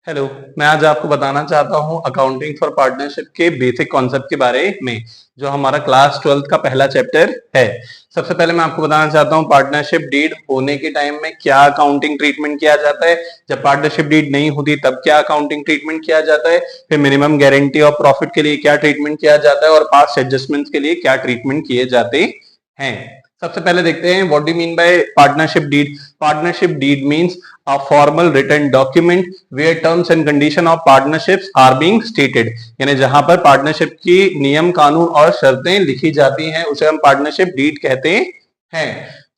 Hello. मैं आज आपको बताना चाहता हूं अकाउंटिंग फॉर पार्टनरशिप के बेसिक कॉन्सेप्ट के बारे में, जो हमारा क्लास 12th का पहला चैप्टर है। सबसे पहले मैं आपको बताना चाहता हूं पार्टनरशिप डीड होने के टाइम में क्या अकाउंटिंग ट्रीटमेंट किया जाता है, जब पार्टनरशिप डीड नहीं होती तब क्या अकाउंटिंग ट्रीटमेंट किया जाता है, फिर मिनिमम गारंटी ऑफ प्रॉफिट के लिए क्या ट्रीटमेंट किया जाता है और पास्ट एडजस्टमेंट्स के लिए क्या ट्रीटमेंट किए जाते हैं। सबसे पहले देखते हैं what do mean by partnership deed. Partnership deed means a formal written document where terms and condition of partnerships are being stated। यानी जहां पर पार्टनरशिप की नियम कानून और शर्तें लिखी जाती हैं उसे हम पार्टनरशिप डीड कहते हैं।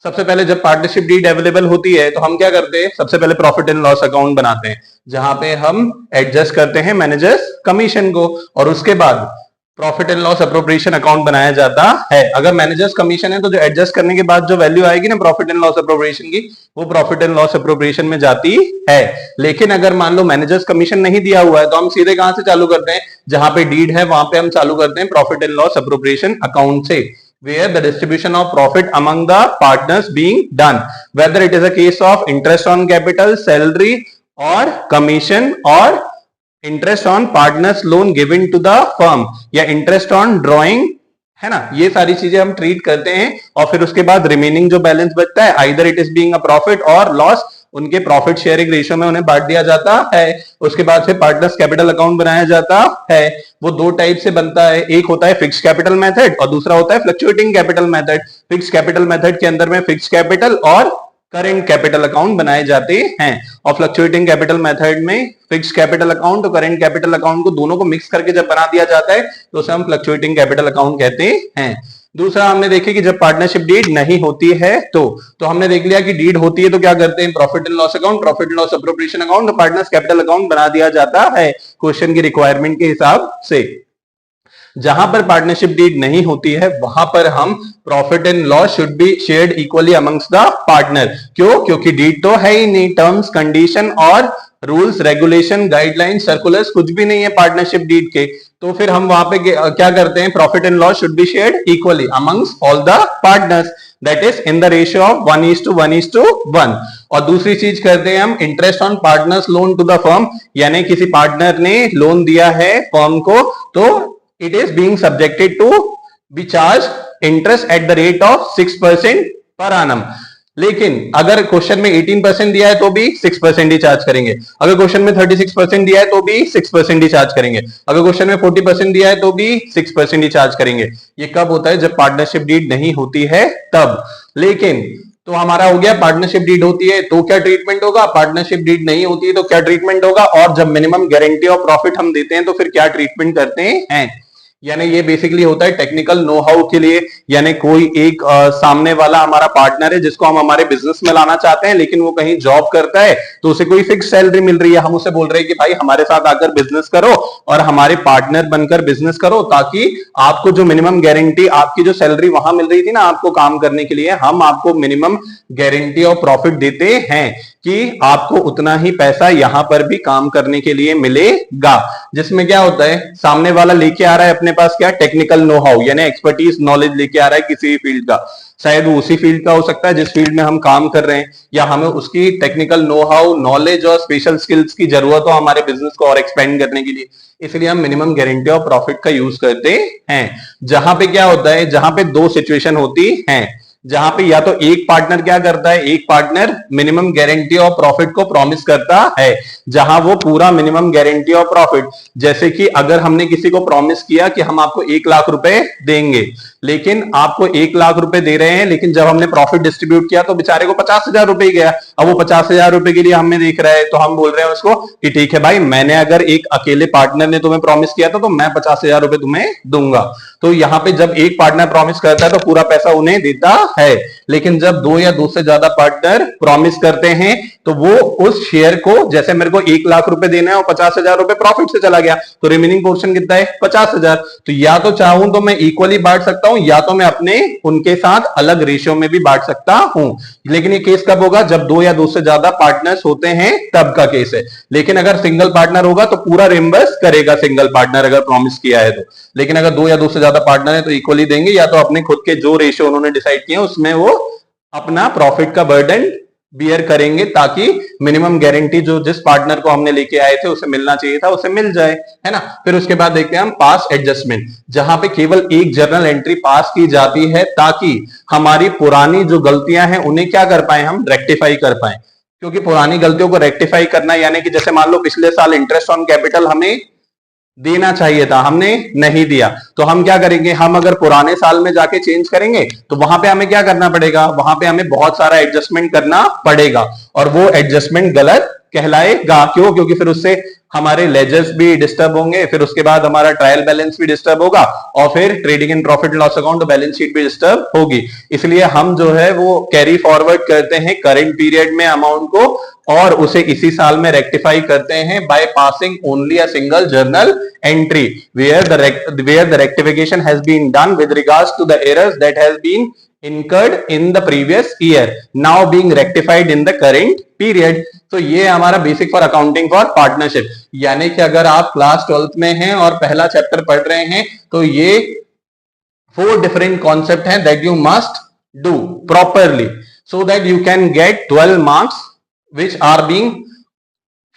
सबसे पहले जब पार्टनरशिप डीड अवेलेबल होती है तो हम क्या करते हैं, सबसे पहले प्रॉफिट एंड लॉस अकाउंट बनाते हैं जहां पे हम एडजस्ट करते हैं मैनेजर्स कमीशन को, और उसके बाद profit and loss appropriation account बनाया जाता है। अगर मैनेजर्स कमीशन है तो जो एडजस्ट करने के बाद जो वैल्यू आएगी ना प्रॉफिट एंड लॉस अप्रोप्रिएशन की, वो प्रॉफिट एंड लॉस अप्रोप्रिएशन में जाती है। लेकिन अगर मान लो मैनेजर्स कमीशन नहीं दिया हुआ है तो हम सीधे कहां से चालू करते हैं, जहां पे डीड है वहां पे हम चालू करते हैं profit and loss appropriation account से, where the distribution of profit among the partners being done, whether it is a case of interest on capital, salary or commission or interest on partners loan given to the firm या interest on drawing, है ना। ये सारी चीजें हम treat करते हैं और फिर उसके बाद रिमेनिंग जो बैलेंस बचता है either it is being a profit और लॉस, उनके प्रॉफिट शेयरिंग रेशियो में उन्हें बांट दिया जाता है। उसके बाद फिर पार्टनर्स कैपिटल अकाउंट बनाया जाता है। वो दो टाइप से बनता है, एक होता है फिक्स कैपिटल मेथड और दूसरा होता है fluctuating capital method. Fix capital method के अंदर में फिक्स कैपिटल और करेंट कैपिटल अकाउंट बनाए जाते हैं और फ्लक्चुएटिंग कैपिटल मेथड में फिक्स कैपिटल अकाउंट और करेंट कैपिटल अकाउंट को दोनों को मिक्स करके जब बना दिया जाता है तो उसे हम फ्लक्चुएटिंग कैपिटल अकाउंट कहते हैं। दूसरा हमने देखे कि जब पार्टनरशिप डीड नहीं होती है तो हमने देख लिया कि डीड होती है तो क्या करते हैं, profit and loss account, profit and loss appropriation account और पार्टनर्स कैपिटल अकाउंट बना दिया जाता है क्वेश्चन की रिक्वायरमेंट के हिसाब से। जहां पर पार्टनरशिप डीड नहीं होती है वहां पर हम profit and loss should be shared equally amongst the partner. क्यों? क्योंकि डीड तो है ही नहीं, टर्म्स कंडीशन और रूल्स रेगुलेशन गाइडलाइन सर्कुलर्स कुछ भी नहीं है पार्टनरशिप डीड के, तो फिर हम वहां पे क्या करते हैं, profit and loss should be shared equally amongst all the partners, that is in the ratio of 1:1:1। और दूसरी चीज करते हैं हम interest on partners loan to the firm, यानी किसी पार्टनर ने लोन दिया है फर्म को तो it is being subjected to be charged interest at the rate of 6% per annum। लेकिन अगर क्वेश्चन में 18% दिया है तो भी 6% ही चार्ज करेंगे, अगर क्वेश्चन में 36% दिया है तो भी 6% ही चार्ज करेंगे, अगर क्वेश्चन में 40% दिया है तो भी 6% ही चार्ज करेंगे। ये कब होता है, जब पार्टनरशिप डीड नहीं होती है तब। लेकिन तो हमारा हो गया पार्टनरशिप डीड होती है तो क्या ट्रीटमेंट होगा, पार्टनरशिप डीड नहीं होती है तो क्या ट्रीटमेंट होगा, और जब मिनिमम गारंटी ऑफ प्रॉफिट हम देते हैं तो फिर क्या ट्रीटमेंट करते हैं। यानी ये बेसिकली होता है टेक्निकल नो हाउ के लिए, यानी कोई एक सामने वाला हमारा पार्टनर है जिसको हम हमारे बिजनेस में लाना चाहते हैं लेकिन वो कहीं जॉब करता है तो उसे कोई फिक्स सैलरी मिल रही है, हम उसे बोल रहे हैं कि भाई हमारे साथ आकर बिजनेस करो और हमारे पार्टनर बनकर बिजनेस करो ताकि आपको जो मिनिमम गारंटी आपकी जो सैलरी वहां मिल रही थी ना आपको काम करने के लिए, हम आपको मिनिमम गारंटी ऑफ प्रॉफिट देते हैं कि आपको उतना ही पैसा यहां पर भी काम करने के लिए मिलेगा। जिसमें क्या होता है, सामने वाला लेके आ रहा है अपने पास क्या, टेक्निकल नो हाउ यानी एक्सपर्टीज नॉलेज लेके आ रहा है किसी भी फील्ड का, शायद वो उसी फील्ड का हो सकता है जिस फील्ड में हम काम कर रहे हैं, या हमें उसकी टेक्निकल नो हाउ नॉलेज और स्पेशल स्किल्स की जरूरत हो हमारे बिजनेस को और एक्सपेंड करने के लिए, इसलिए हम मिनिमम गारंटी ऑफ प्रॉफिट का यूज करते हैं। जहां पे क्या होता है, जहां पे दो सिचुएशन होती है, जहां पे या तो एक पार्टनर क्या करता है, एक partner minimum guarantee of profit को प्रॉमिस करता है जहां वो पूरा मिनिमम गारंटी ऑफ प्रॉफिट, जैसे कि अगर हमने किसी को प्रॉमिस किया कि हम आपको 1 लाख रुपए देंगे लेकिन आपको 1 लाख रुपए दे रहे हैं, लेकिन जब हमने प्रॉफिट डिस्ट्रीब्यूट किया तो बेचारे को 50,000 रुपए ही गया। अब वो 50,000 रुपए के लिए हमें देख रहा है तो हम बोल रहे हैं उसको कि ठीक है भाई, मैंने अगर एक अकेले पार्टनर ने तुम्हें प्रॉमिस किया था तो मैं 50,000 रुपए तुम्हें दूंगा। तो यहां पे जब एक पार्टनर प्रॉमिस करता है तो पूरा पैसा उन्हें देता है, लेकिन जब दो या दो से ज्यादा पार्टनर प्रॉमिस करते हैं तो वो उस शेयर को, जैसे मेरे को 1 लाख रुपए देना है और 50,000 रुपए प्रॉफिट से चला गया तो रिमेनिंग पोर्शन कितना है, 50,000। तो या तो चाहूं तो मैं इक्वली बांट सकता हूं या तो मैं अपने उनके साथ अलग रेशियो में भी बांट सकता हूं, लेकिन ये केस कब होगा, जब दो या दो से ज्यादा पार्टनर्स होते हैं तब का केस है। लेकिन अगर सिंगल पार्टनर होगा तो पूरा रिम्बर्स करेगा सिंगल पार्टनर अगर प्रॉमिस किया है तो, लेकिन अगर दो या दो से ज्यादा पार्टनर है तो इक्वली देंगे, या तो अपने खुद के जो रेशियो उन्होंने डिसाइड किए उसमें वो अपना प्रॉफिट का बर्डन बियर करेंगे ताकि मिनिमम गारंटी जो जिस पार्टनर को हमने लेके आए थे उसे मिलना चाहिए था उसे मिल जाए, है ना। फिर उसके बाद देखते हैं हम पास एडजस्टमेंट, जहां पे केवल एक जर्नल एंट्री पास की जाती है ताकि हमारी पुरानी जो गलतियां हैं उन्हें क्या कर पाए, हम रेक्टिफाई कर पाए। क्योंकि पुरानी गलतियों को रेक्टिफाई करना यानी कि जैसे मान लो पिछले साल इंटरेस्ट ऑन कैपिटल हमें देना चाहिए था, हमने नहीं दिया, तो हम क्या करेंगे, हम अगर पुराने साल में जाके चेंज करेंगे तो वहां पे हमें क्या करना पड़ेगा, वहां पे हमें बहुत सारा एडजस्टमेंट करना पड़ेगा और वो एडजस्टमेंट गलत कहलाएगा। क्यों? क्योंकि फिर उससे हमारे लेजर्स भी डिस्टर्ब होंगे, फिर उसके बाद हमारा ट्रायल बैलेंस भी डिस्टर्ब होगा और फिर trading and profit loss account balance sheet भी डिस्टर्ब होगी। इसलिए हम जो है वो कैरी फॉरवर्ड करते हैं करंट पीरियड में अमाउंट को और उसे इसी साल में रेक्टिफाई करते हैं by passing only a single journal entry where the rectification has been done with regards to the errors that has been incurred in the previous year now being rectified in the current period। तो ये हमारा basic for accounting for partnership, यानी कि अगर आप class 12th में हैं और पहला चैप्टर पढ़ रहे हैं तो ये 4 different concepts हैं that you must do properly so that you can get 12 marks which are being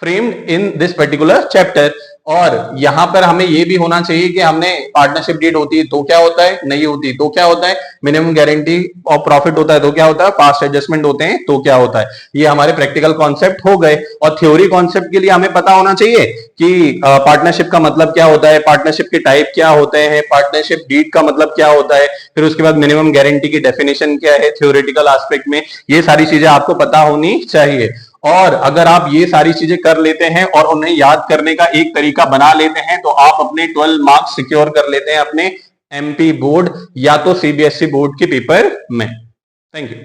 framed in this particular chapter। और यहां पर हमें यह भी होना चाहिए कि हमने पार्टनरशिप डीड होती है तो क्या होता है, नहीं होती तो क्या होता है, मिनिमम गारंटी और प्रॉफिट होता है तो क्या होता है, पास्ट एडजस्टमेंट होते हैं तो क्या होता है। ये हमारे प्रैक्टिकल कॉन्सेप्ट हो गए। और थ्योरी कॉन्सेप्ट के लिए हमें पता होना चाहिए कि पार्टनरशिप का मतलब क्या होता है, पार्टनरशिप के टाइप क्या होते हैं, पार्टनरशिप डीड का मतलब क्या होता है, फिर उसके बाद मिनिमम गारंटी की डेफिनेशन क्या है थ्योरेटिकल एस्पेक्ट में, ये सारी चीजें आपको पता होनी चाहिए। और अगर आप ये सारी चीजें कर लेते हैं और उन्हें याद करने का एक तरीका बना लेते हैं तो आप अपने 12 मार्क्स सिक्योर कर लेते हैं अपने एमपी बोर्ड या तो सीबीएसई बोर्ड के पेपर में। Thank you.